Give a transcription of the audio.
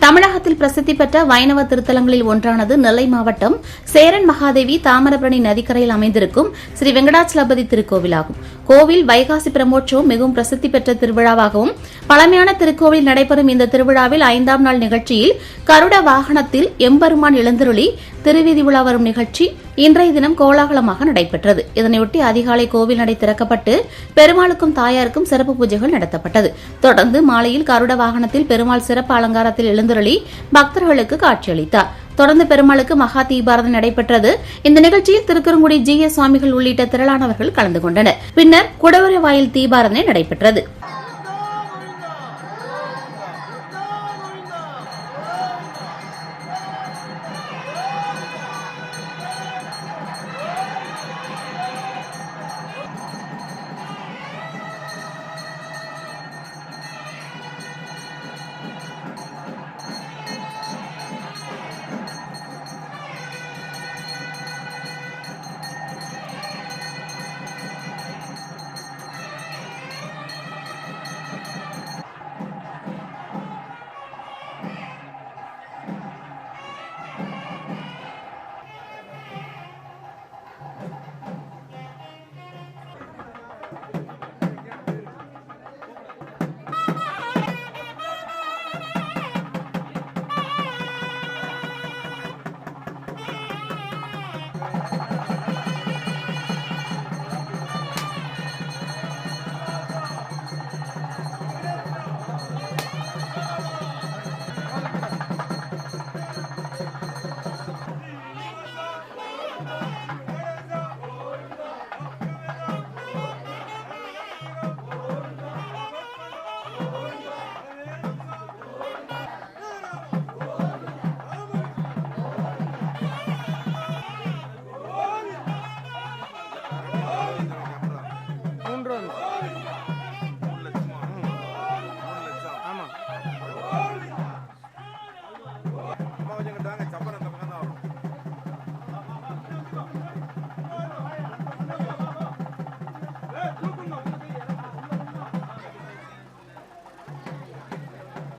தமிழகத்தில் பிரசித்தி பெற்ற வைணவ திருத்தலங்களில் ஒன்றானது நெல்லை மாவட்டம் சேரன் மகாதேவி தாமிரபரணி நதிக்கரையில் அமைந்திருக்கும் ஸ்ரீ வெங்கடாச்சலபதி திருக்கோவிலாகும். கோவில் வைகாசி பிரமோற்சவம் மிகவும் பிரசித்தி பெற்ற திருவிழாவாகவும் பழமையான திருக்கோவில் நடைபெறும் இந்த திருவிழாவில் 5ஆம் நாள் நிகழ்ச்சியில் கருட வாகனத்தில் எம்பெருமான் எழுந்தருளி திருவீதி உலா வரும் நிகழ்ச்சி இன்றைய தினம் கோலாகலமாக நடைபெற்றது. இதனையொட்டி அதிகாலை கோவில் நடை திறக்கப்பட்டு பெருமாளுக்கும் தாயாருக்கும் சிறப்பு பூஜைகள் நடத்தப்பட்டது. தொடர்ந்து மாலையில் கருட வாகனத்தில் பெருமாள் சிறப்பு அலங்காரத்தில் எழுந்தருளி பக்தர்களுக்கு காட்சியளித்தார். தொடர்ந்து பெருமாளுக்கு மகா தீபாரதனை நடைபெற்றது. இந்த நிகழ்ச்சியில் திருக்குறுங்குடி ஜி.எஸ். சுவாமிகள் உள்ளிட்ட திரளானவர்கள் கலந்து கொண்டனர். பின்னர் குடவரை வாயில் தீபாரதனை நடைபெற்றது.